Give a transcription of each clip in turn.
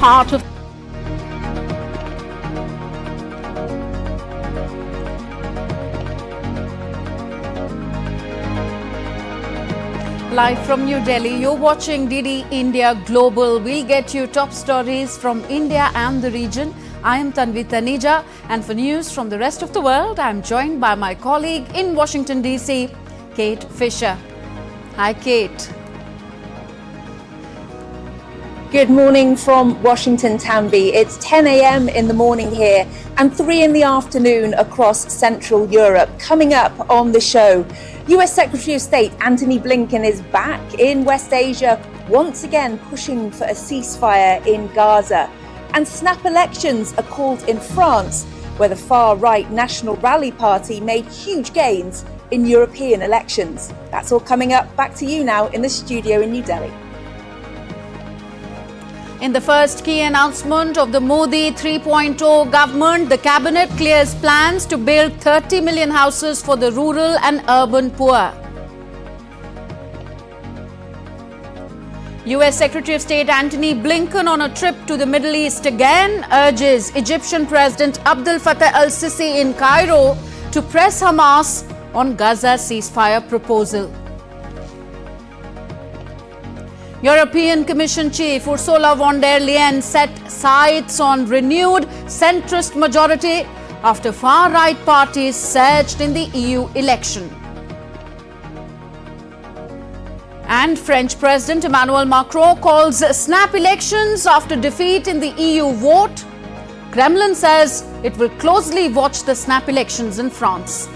part of Live from New Delhi, you're watching DD India Global. We'll get you top stories from India and the region. I am Tanvi Taneja, and for news from the rest of the world, I'm joined by my colleague in Washington DC, Kate Fisher. Hi, Kate. Good morning from Washington, Tanvi. It's 10 a.m. in the morning here and 3 in the afternoon across Central Europe. Coming up on the show, US Secretary of State Antony Blinken is back in West Asia, once again pushing for a ceasefire in Gaza. And snap elections are called in France, where the far-right National Rally Party made huge gains in European elections. That's all coming up. Back to you now in the studio in New Delhi. In the first key announcement of the Modi 3.0 government, the cabinet clears plans to build 30 million houses for the rural and urban poor. US Secretary of State Antony Blinken on a trip to the Middle East again urges Egyptian President Abdel Fattah al-Sisi in Cairo to press Hamas on Gaza ceasefire proposal. European Commission Chief Ursula von der Leyen set sights on renewed centrist majority after far-right parties surged in the EU election. And French President Emmanuel Macron calls snap elections after defeat in the EU vote. Kremlin says it will closely watch the snap elections in France.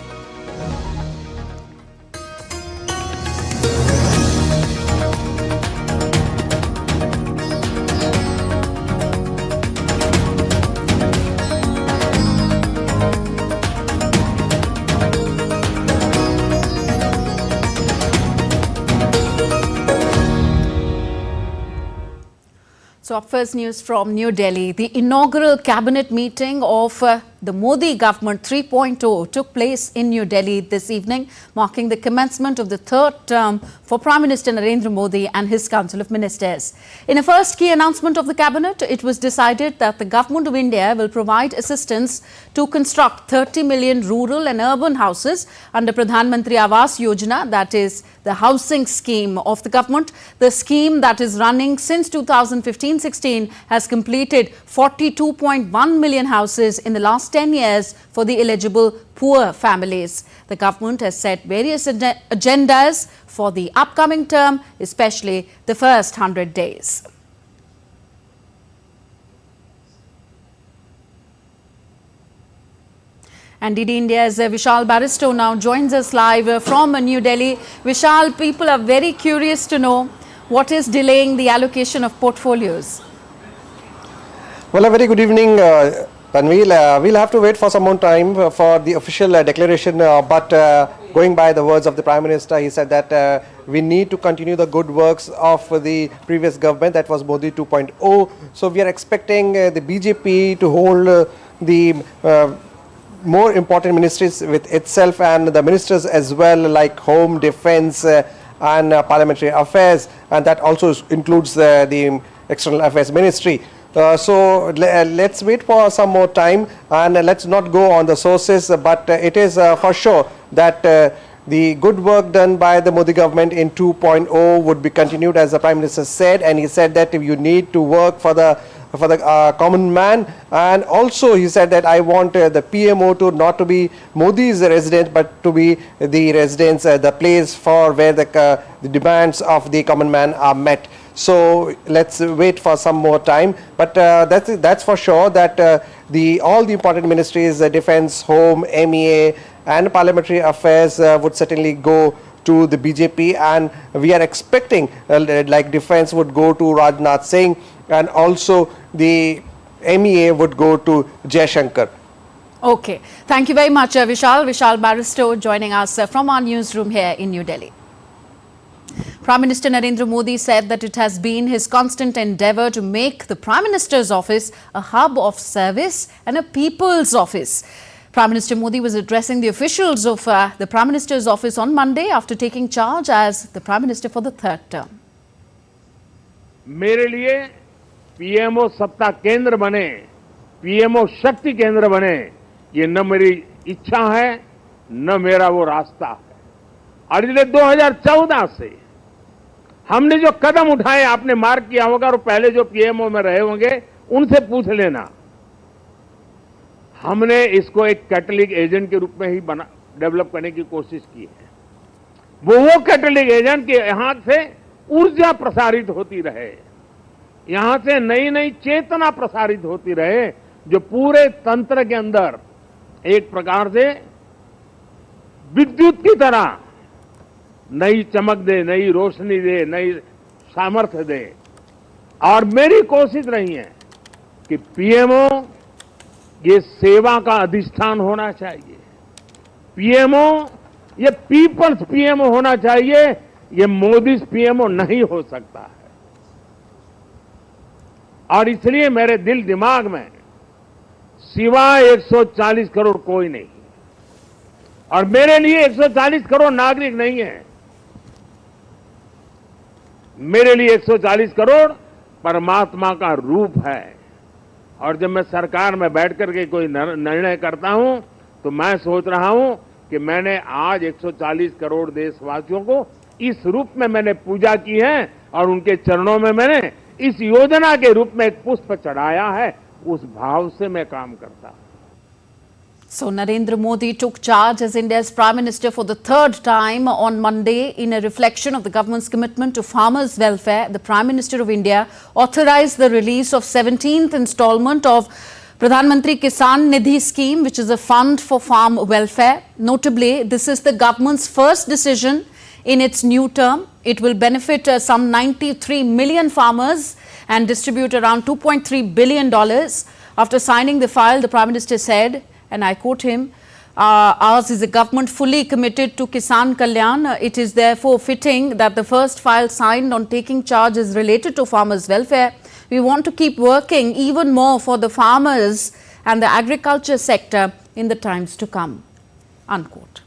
So up first news from New Delhi. The inaugural cabinet meeting of the Modi government 3.0 took place in New Delhi this evening, marking the commencement of the third term for Prime Minister Narendra Modi and his Council of Ministers. In a first key announcement of the cabinet, it was decided that the Government of India will provide assistance to construct 30 million rural and urban houses under Pradhan Mantri Awas Yojana, that is the housing scheme of the government. The scheme that is running since 2015-16 has completed 42.1 million houses in the last 10 years for the eligible poor families. The government has set various agendas for the upcoming term, especially the first 100 days. And DD India's Vishal Baristo now joins us live from New Delhi. Vishal, people are very curious to know what is delaying the allocation of portfolios. Well, a very good evening, Tanvi. We'll have to wait for some more time for the official declaration, but going by the words of the Prime Minister, he said that we need to continue the good works of the previous government, that was Modi 2.0. So we are expecting the BJP to hold the more important ministries with itself and the ministers as well, like Home, Defence and Parliamentary Affairs, and that also includes the External Affairs Ministry. So let's wait for some more time and let's not go on the sources, but it is for sure that the good work done by the Modi government in 2.0 would be continued, as the Prime Minister said, and he said that you need to work for the common man. And also he said that I want the PMO to not to be Modi's residence, but to be the residence, the place for where the demands of the common man are met. So let's wait for some more time, but that's for sure that all the important ministries, Defence, Home, MEA and Parliamentary Affairs would certainly go to the BJP, and we are expecting like Defence would go to Rajnath Singh, and also the MEA would go to Jaishankar. Okay. Thank you very much, Vishal. Vishal Baristo joining us from our newsroom here in New Delhi. Prime Minister Narendra Modi said that it has been his constant endeavour to make the Prime Minister's office a hub of service and a people's office. Prime Minister Modi was addressing the officials of the Prime Minister's office on Monday after taking charge as the Prime Minister for the third term. मेरे लिए PMO सत्ता केंद्र बने, PMO शक्ति केंद्र बने, ये न मेरी इच्छा है न मेरा वो रास्ता है। और इसलिए 2014 से हमने जो कदम उठाए, आपने मार्क किया होगा, और पहले जो पीएमओ में रहे होंगे उनसे पूछ लेना, हमने इसको एक कैटलिक एजेंट के रूप में ही डेवलप करने की कोशिश की है। वो कैटलिक एजेंट के यहां से ऊर्जा प्रसारित होती रहे, यहां से नई नई चेतना प्रसारित होती रहे, जो पूरे तंत्र के अंदर एक प्रकार से विद्युत की तरह नई चमक दे, नई रोशनी दे, नई सामर्थ्य दे। और मेरी कोशिश रही है कि पीएमओ ये सेवा का अधिष्ठान होना चाहिए, पीएमओ ये पीपल्स पीएमओ होना चाहिए, ये मोदी पीएमओ नहीं हो सकता है। और इसलिए मेरे दिल दिमाग में सिवाय 140 करोड़ कोई नहीं, और मेरे लिए 140 करोड़ नागरिक नहीं है, मेरे लिए 140 करोड़ परमात्मा का रूप है। और जब मैं सरकार में बैठ करके कोई निर्णय करता हूं तो मैं सोच रहा हूं कि मैंने आज 140 करोड़ देशवासियों को इस रूप में मैंने पूजा की है, और उनके चरणों में मैंने इस योजना के रूप में एक पुष्प चढ़ाया है, उस भाव से मैं काम करता हूं। So Narendra Modi took charge as India's Prime Minister for the third time on Monday in a reflection of the government's commitment to farmers' welfare. The Prime Minister of India authorized the release of 17th installment of Pradhan Mantri Kisan Nidhi scheme, which is a fund for farm welfare. Notably, this is the government's first decision in its new term. It will benefit some 93 million farmers and distribute around $2.3 billion. After signing the file, the Prime Minister said, and I quote him, ours is a government fully committed to Kisan Kalyan. It is therefore fitting that the first file signed on taking charge is related to farmers' welfare. We want to keep working even more for the farmers and the agriculture sector in the times to come. Unquote.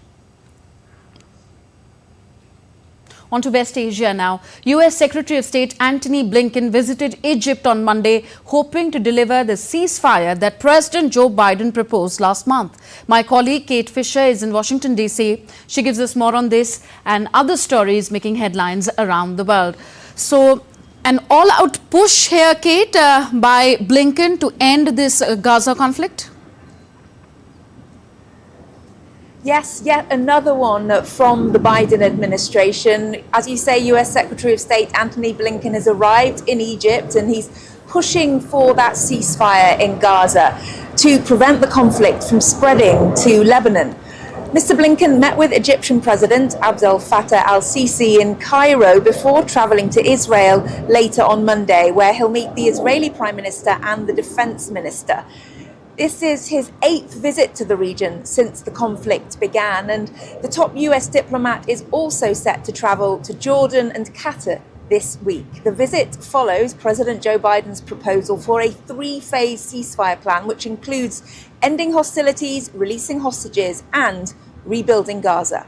On to West Asia now. US Secretary of State Antony Blinken visited Egypt on Monday, hoping to deliver the ceasefire that President Joe Biden proposed last month. My colleague Kate Fisher is in Washington, D.C. She gives us more on this and other stories making headlines around the world. So, an all-out push here, Kate, by Blinken to end this Gaza conflict? Yes, yet another one from the Biden administration. As you say, US Secretary of State Antony Blinken has arrived in Egypt and he's pushing for that ceasefire in Gaza to prevent the conflict from spreading to Lebanon. Mr. Blinken met with Egyptian President Abdel Fattah al-Sisi in Cairo before travelling to Israel later on Monday, where he'll meet the Israeli Prime Minister and the Defence Minister. This is his 8th visit to the region since the conflict began, and the top US diplomat is also set to travel to Jordan and Qatar this week. The visit follows President Joe Biden's proposal for a 3-phase ceasefire plan, which includes ending hostilities, releasing hostages, and rebuilding Gaza.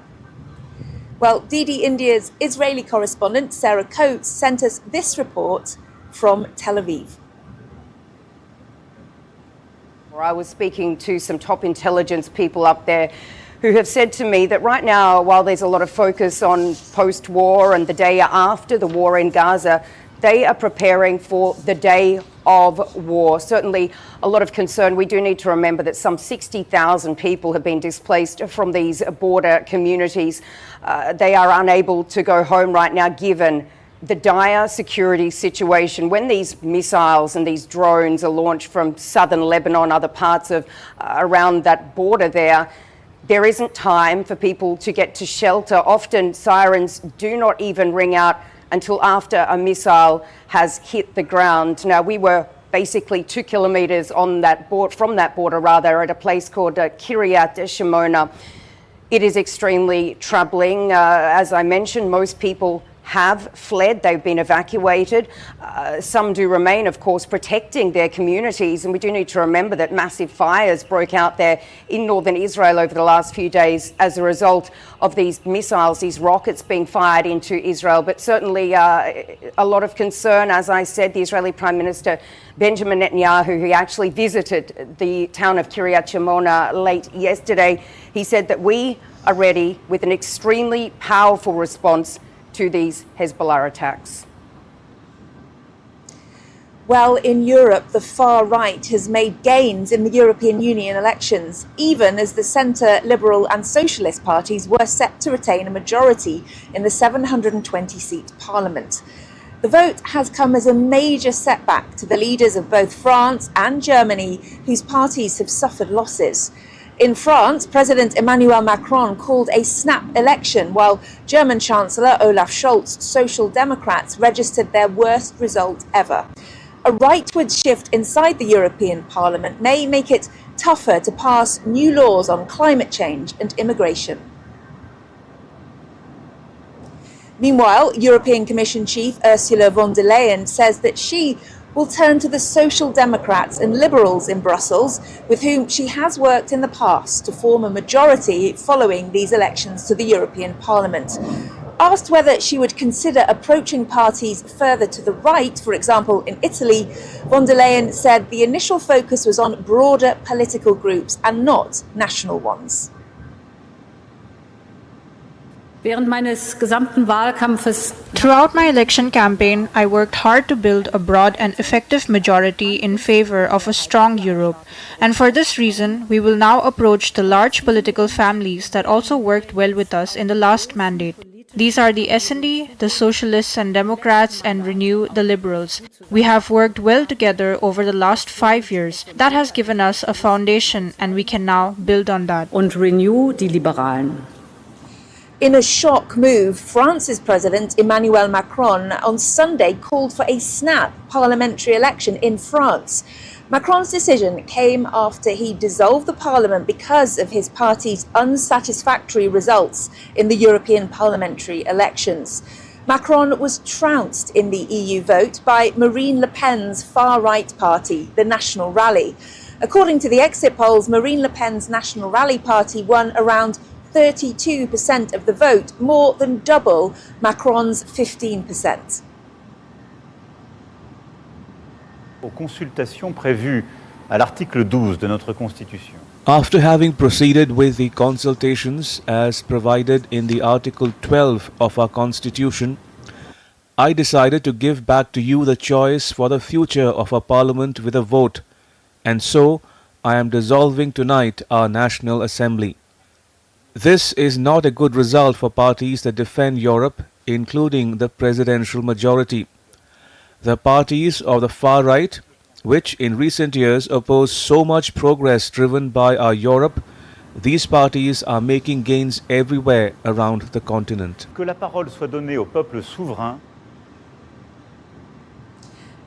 Well, DD India's Israeli correspondent Sarah Coates sent us this report from Tel Aviv. I was speaking to some top intelligence people up there who have said to me that right now, while there's a lot of focus on post-war and the day after the war in Gaza, they are preparing for the day of war. Certainly a lot of concern. We do need to remember that some 60,000 people have been displaced from these border communities. They are unable to go home right now given the dire security situation. When these missiles and these drones are launched from southern Lebanon, other parts of around that border there isn't time for people to get to shelter. Often sirens do not even ring out until after a missile has hit the ground. Now, we were basically 2 kilometres on that from that border at a place called Kiryat Shimona. It is extremely troubling. As I mentioned, most people have fled. They've been evacuated. Some do remain, of course, protecting their communities. And we do need to remember that massive fires broke out there in northern Israel over the last few days as a result of these missiles, these rockets being fired into Israel. But certainly a lot of concern. As I said, the Israeli Prime Minister Benjamin Netanyahu, who actually visited the town of Kiryat Shimona late yesterday, he said that we are ready with an extremely powerful response to these Hezbollah attacks. Well, in Europe, the far right has made gains in the European Union elections, even as the centre, Liberal and Socialist parties were set to retain a majority in the 720-seat parliament. The vote has come as a major setback to the leaders of both France and Germany, whose parties have suffered losses. In France, President Emmanuel Macron called a snap election, while German Chancellor Olaf Scholz's Social Democrats registered their worst result ever. A rightward shift inside the European Parliament may make it tougher to pass new laws on climate change and immigration. Meanwhile, European Commission Chief Ursula von der Leyen says that she will turn to the Social Democrats and Liberals in Brussels, with whom she has worked in the past to form a majority following these elections to the European Parliament. Asked whether she would consider approaching parties further to the right, for example in Italy, von der Leyen said the initial focus was on broader political groups and not national ones. Während meines gesamten Wahlkampfes Throughout my election campaign, I worked hard to build a broad and effective majority in favor of a strong Europe. And for this reason, we will now approach the large political families that also worked well with us in the last mandate. These are the S&D, the Socialists and Democrats, and Renew, the Liberals. We have worked well together over the last 5 years. That has given us a foundation, and we can now build on that. und Renew, die Liberalen. In a shock move, France's President Emmanuel Macron on Sunday called for a snap parliamentary election in France. Macron's decision came after he dissolved the parliament because of his party's unsatisfactory results in the European parliamentary elections. Macron was trounced in the EU vote by Marine Le Pen's far-right party, the National Rally. According to the exit polls, Marine Le Pen's National Rally party won around 32% of the vote, more than double Macron's 15%. Aux consultations prévues à l'article 12 de notre Constitution. After having proceeded with the consultations as provided in the Article 12 of our Constitution, I decided to give back to you the choice for the future of our Parliament with a vote, and so I am dissolving tonight our National Assembly. This is not a good result for parties that defend Europe, including the presidential majority. The parties of the far right, which in recent years oppose so much progress driven by our Europe, these parties are making gains everywhere around the continent. Que la parole soit donnée au peuple souverain.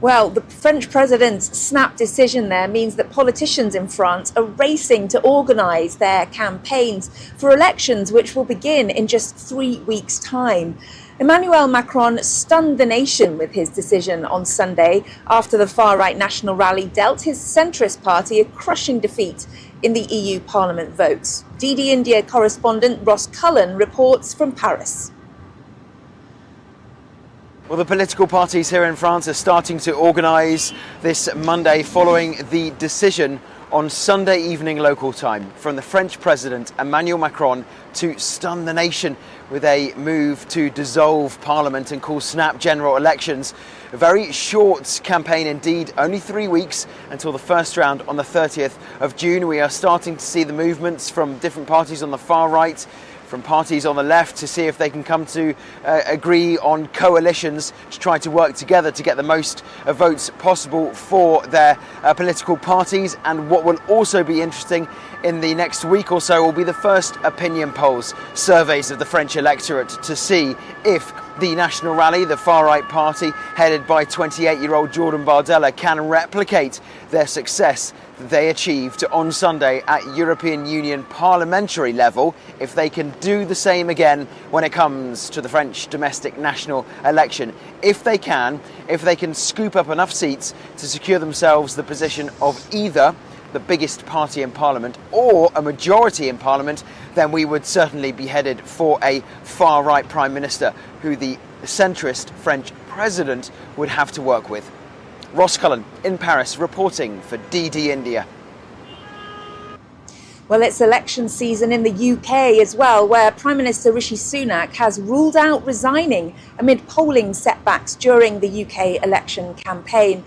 Well, the French president's snap decision there means that politicians in France are racing to organise their campaigns for elections which will begin in just 3 weeks' time. Emmanuel Macron stunned the nation with his decision on Sunday after the far-right National Rally dealt his centrist party a crushing defeat in the EU Parliament votes. DD India correspondent Ross Cullen reports from Paris. Well, the political parties here in France are starting to organise this Monday following the decision on Sunday evening local time from the French President Emmanuel Macron to stun the nation with a move to dissolve Parliament and call snap general elections. A very short campaign indeed, only 3 weeks until the first round on the 30th of June. We are starting to see the movements from different parties on the far right, from parties on the left, to see if they can come to agree on coalitions to try to work together to get the most votes possible for their political parties. And what will also be interesting in the next week or so will be the first opinion polls, surveys of the French electorate, to see if the National Rally, the far-right party headed by 28-year-old Jordan Bardella, can replicate their success that they achieved on Sunday at European Union parliamentary level, if they can do the same again when it comes to the French domestic national election. If they can scoop up enough seats to secure themselves the position of either the biggest party in Parliament or a majority in Parliament, then we would certainly be headed for a far-right Prime Minister who the centrist French President would have to work with. Ross Cullen in Paris reporting for DD India. Well, it's election season in the UK as well, where Prime Minister Rishi Sunak has ruled out resigning amid polling setbacks during the UK election campaign.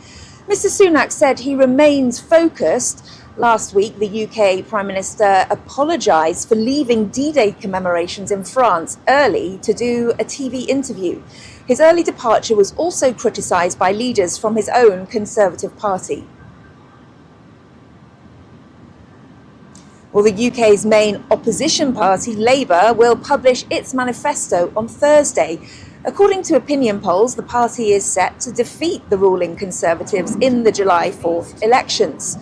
Mr. Sunak said he remains focused. Last week, the UK Prime Minister apologised for leaving D-Day commemorations in France early to do a TV interview. His early departure was also criticised by leaders from his own Conservative Party. Well, the UK's main opposition party, Labour, will publish its manifesto on Thursday. According to opinion polls, the party is set to defeat the ruling Conservatives in the July 4th elections.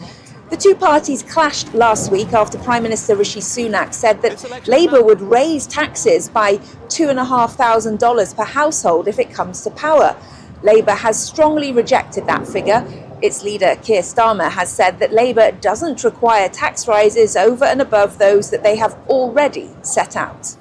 The two parties clashed last week after Prime Minister Rishi Sunak said that Labour would raise taxes by $2,500 per household if it comes to power. Labour has strongly rejected that figure. Its leader, Keir Starmer, has said that Labour doesn't require tax rises over and above those that they have already set out.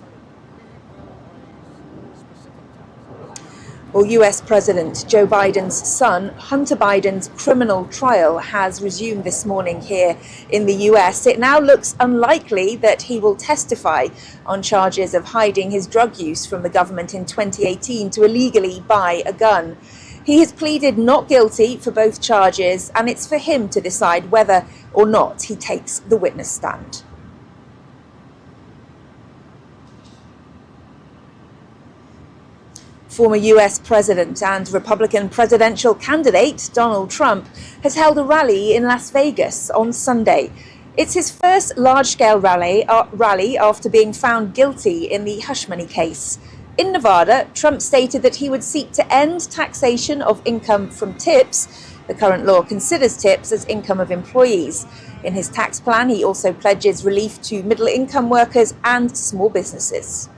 Well, US President Joe Biden's son, Hunter Biden's criminal trial has resumed this morning here in the US. It now looks unlikely that he will testify on charges of hiding his drug use from the government in 2018 to illegally buy a gun. He has pleaded not guilty for both charges, and it's for him to decide whether or not he takes the witness stand. Former US President and Republican presidential candidate Donald Trump has held a rally in Las Vegas on Sunday. It's his first large-scale rally after being found guilty in the hush money case. In Nevada, Trump stated that he would seek to end taxation of income from tips. The current law considers tips as income of employees. In his tax plan, he also pledges relief to middle-income workers and small businesses.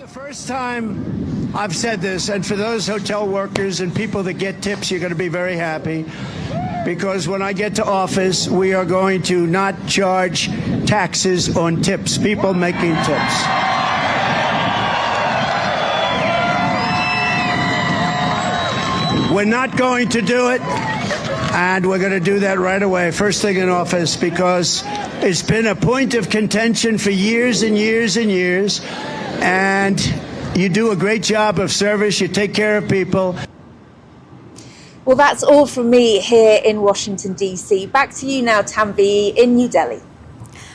First time I've said this, and for those hotel workers and people that get tips, you're going to be very happy, because when I get to office, we are going to not charge taxes on tips, people making tips. We're not going to do it, and we're going to do that right away, first thing in office, because it's been a point of contention for years and years and years. And you do a great job of service. You take care of people. Well, that's all from me here in Washington, D.C. Back to you now, Tanvi, in New Delhi.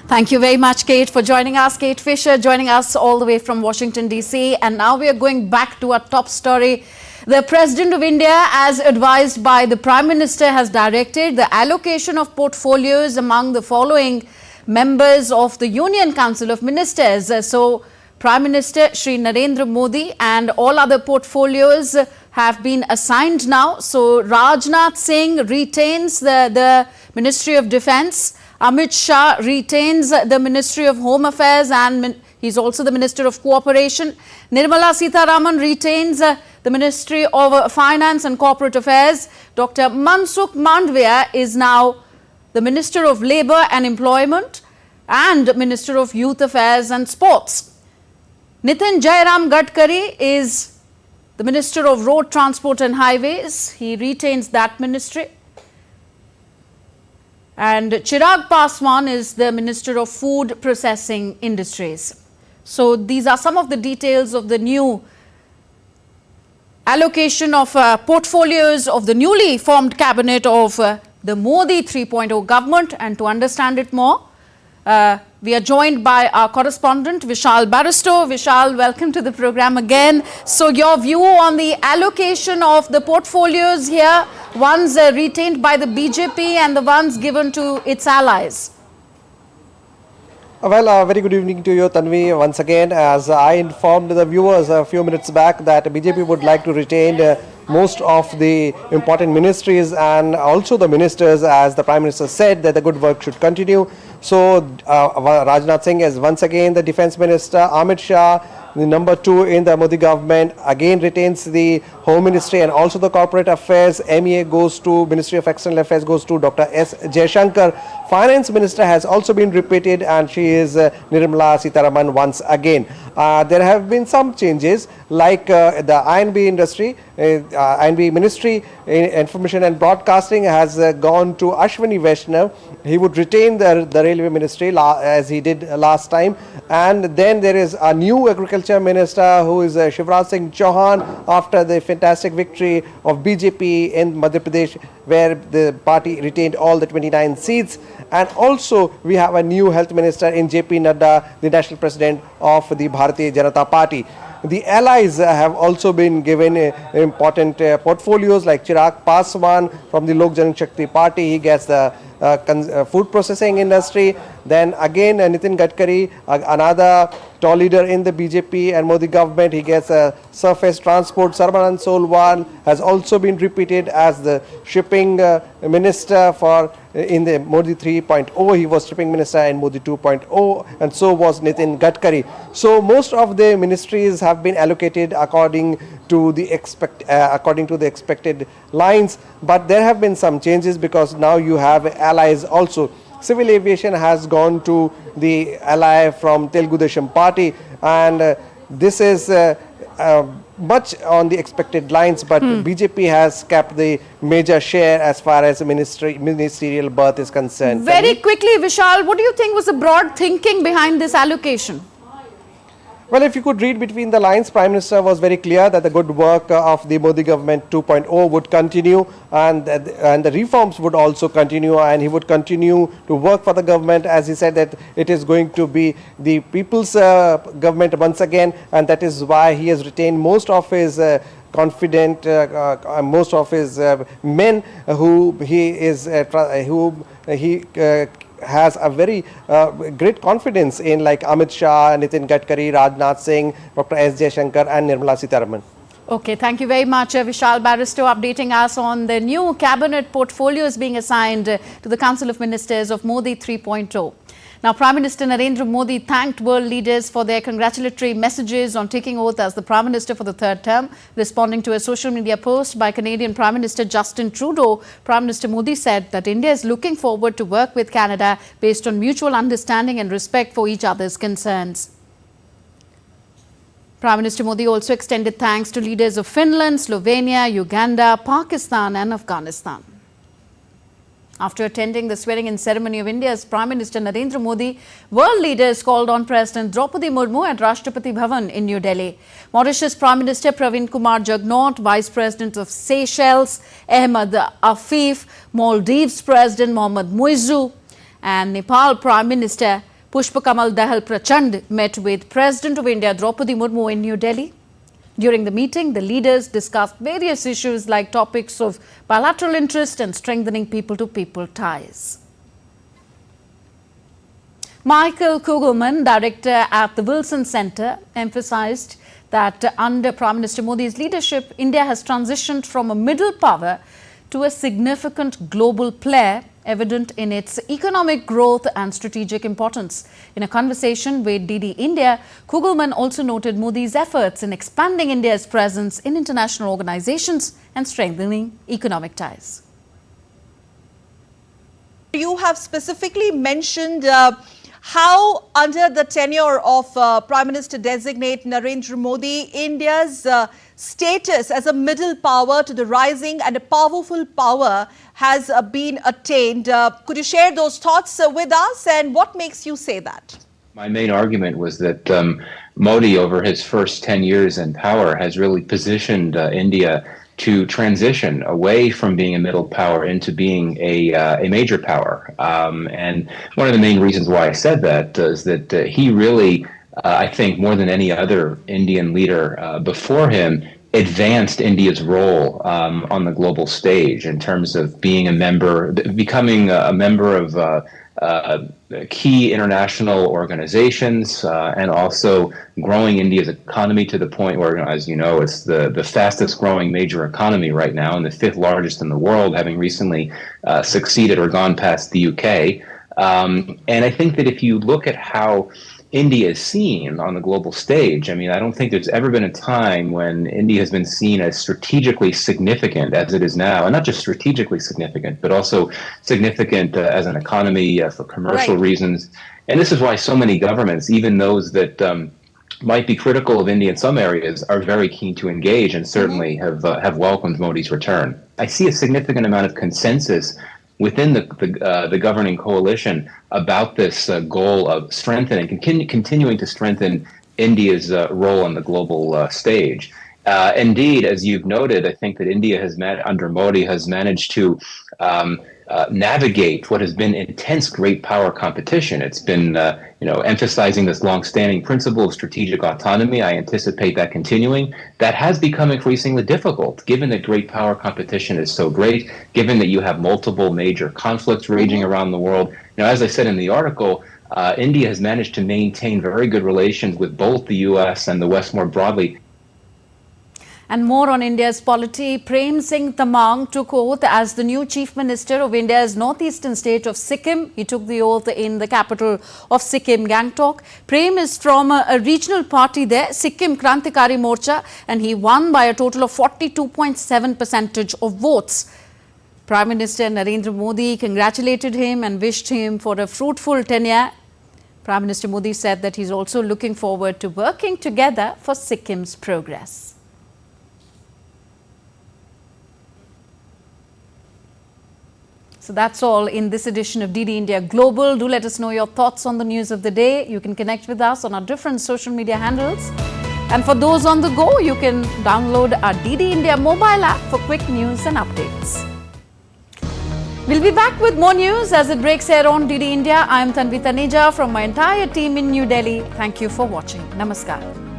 Thank you very much, Kate, for joining us. Kate Fisher joining us all the way from Washington, D.C. And now we are going back to our top story. The President of India, as advised by the Prime Minister, has directed the allocation of portfolios among the following members of the Union Council of Ministers. So, Prime Minister Shri Narendra Modi and all other portfolios have been assigned now. So, Rajnath Singh retains the Ministry of Defence. Amit Shah retains the Ministry of Home Affairs and he's also the Minister of Cooperation. Nirmala Sitharaman retains the Ministry of Finance and Corporate Affairs. Dr. Mansukh Mandviya is now the Minister of Labour and Employment and Minister of Youth Affairs and Sports. Nitin Jairam Gadkari is the Minister of Road Transport and Highways. He retains that ministry. And Chirag Paswan is the Minister of Food Processing Industries. So these are some of the details of the new allocation of portfolios of the newly formed cabinet of the Modi 3.0 government. And to understand it more, we are joined by our correspondent Vishal Baristo. Vishal, welcome to the program again. So your view on the allocation of the portfolios here, ones retained by the BJP and the ones given to its allies. Well, very good evening to you, Tanvi, once again. As I informed the viewers a few minutes back that BJP would like to retain most of the important ministries and also the ministers, as the Prime Minister said, that the good work should continue. So Rajnath Singh is once again the Defence Minister. Amit Shah, the number 2 in the Modi government, again retains the Home Ministry and also the Corporate Affairs. MEA goes to Ministry of External Affairs, goes to Dr. S. Jaishankar. Finance Minister has also been repeated, and she is Nirmala Sitharaman once again. There have been some changes, like the INB industry, INB Ministry, Information and Broadcasting has gone to Ashwini Vaishnav. He would retain the Railway Ministry as he did last time. And then there is a new Agriculture Minister who is Shivraj Singh Chauhan, after the fantastic victory of BJP in Madhya Pradesh, where the party retained all the 29 seats. And also we have a new Health Minister in JP Nadda, the National President of the Bharatiya Janata Party. The allies have also been given important portfolios, like Chirag Paswan from the Lok Janshakti Party. He gets the food processing industry. Then again Nitin Gadkari, another tall leader in the BJP and Modi government, he gets surface transport. Sarbanand Sonowal has also been repeated as the shipping minister for in the Modi 3.0. He was shipping minister in Modi 2.0, and so was Nitin Gadkari. So most of the ministries have been allocated according to the expected lines, but there have been some changes because now you have allies also. Civil aviation has gone to the ally from Telugu Desam Party, and this is much on the expected lines, but BJP has kept the major share as far as ministerial berth is concerned. Very quickly, Vishal, what do you think was the broad thinking behind this allocation? Well, if you could read between the lines, Prime Minister was very clear that the good work of the Modi government 2.0 would continue, and the reforms would also continue, and he would continue to work for the government, as he said that it is going to be the people's government once again, and that is why he has retained most of his most of his men who he has a very great confidence in, like Amit Shah, Nitin Gadkari, Rajnath Singh, Dr. S. Jaishankar and Nirmala Sitharaman. Okay, thank you very much, Vishal Barrister, updating us on the new cabinet portfolios being assigned to the Council of Ministers of Modi 3.0. Now, Prime Minister Narendra Modi thanked world leaders for their congratulatory messages on taking oath as the Prime Minister for the third term. Responding to a social media post by Canadian Prime Minister Justin Trudeau, Prime Minister Modi said that India is looking forward to work with Canada based on mutual understanding and respect for each other's concerns. Prime Minister Modi also extended thanks to leaders of Finland, Slovenia, Uganda, Pakistan and Afghanistan. After attending the swearing-in ceremony of India's Prime Minister Narendra Modi, world leaders called on President Draupadi Murmu at Rashtrapati Bhavan in New Delhi. Mauritius Prime Minister Praveen Kumar Jugnauth, Vice President of Seychelles Ahmed Afif, Maldives President Mohammad Muizzu and Nepal Prime Minister Pushpakamal Dahal Prachand met with President of India Draupadi Murmu in New Delhi. During the meeting, the leaders discussed various issues like topics of bilateral interest and strengthening people-to-people ties. Michael Kugelman, director at the Wilson Center, emphasized that under Prime Minister Modi's leadership, India has transitioned from a middle power to a significant global player, evident in its economic growth and strategic importance. In a conversation with DD India, Kugelman also noted Modi's efforts in expanding India's presence in international organizations and strengthening economic ties. You have specifically mentioned how, under the tenure of Prime Minister designate Narendra Modi, India's status as a middle power to the rising and a powerful power has been attained. Could you share those thoughts with us, and what makes you say that? My main argument was that Modi, over his first 10 years in power, has really positioned India to transition away from being a middle power into being a major power. And one of the main reasons why I said that is that he really, I think more than any other Indian leader before him, advanced India's role on the global stage in terms of being a member, becoming a member of key international organizations, and also growing India's economy to the point where, as you know, it's the fastest growing major economy right now and the fifth largest in the world, having recently succeeded or gone past the UK. And I think that if you look at how India is seen on the global stage, I mean, I don't think there's ever been a time when India has been seen as strategically significant as it is now, and not just strategically significant, but also significant as an economy for commercial reasons. And this is why so many governments, even those that might be critical of India in some areas, are very keen to engage and certainly have welcomed Modi's return. I see a significant amount of consensus within the governing coalition about this goal of strengthening, continuing to strengthen India's role on the global stage. Indeed, as you've noted, I think that India has under Modi has managed to navigate what has been intense great power competition. It's been emphasizing this long-standing principle of strategic autonomy. I anticipate that continuing. That has become increasingly difficult, given that great power competition is so great, given that you have multiple major conflicts raging around the world. Now, as I said in the article, India has managed to maintain very good relations with both the U.S. and the West more broadly. And more on India's polity. Prem Singh Tamang took oath as the new Chief Minister of India's northeastern state of Sikkim. He took the oath in the capital of Sikkim, Gangtok. Prem is from a regional party there, Sikkim Krantikari Morcha, and he won by a total of 42.7% of votes. Prime Minister Narendra Modi congratulated him and wished him for a fruitful tenure. Prime Minister Modi said that he's also looking forward to working together for Sikkim's progress. So that's all in this edition of DD India Global. Do let us know your thoughts on the news of the day. You can connect with us on our different social media handles. And for those on the go, you can download our DD India mobile app for quick news and updates. We'll be back with more news as it breaks air on DD India. I am Tanvi Taneja from my entire team in New Delhi. Thank you for watching. Namaskar.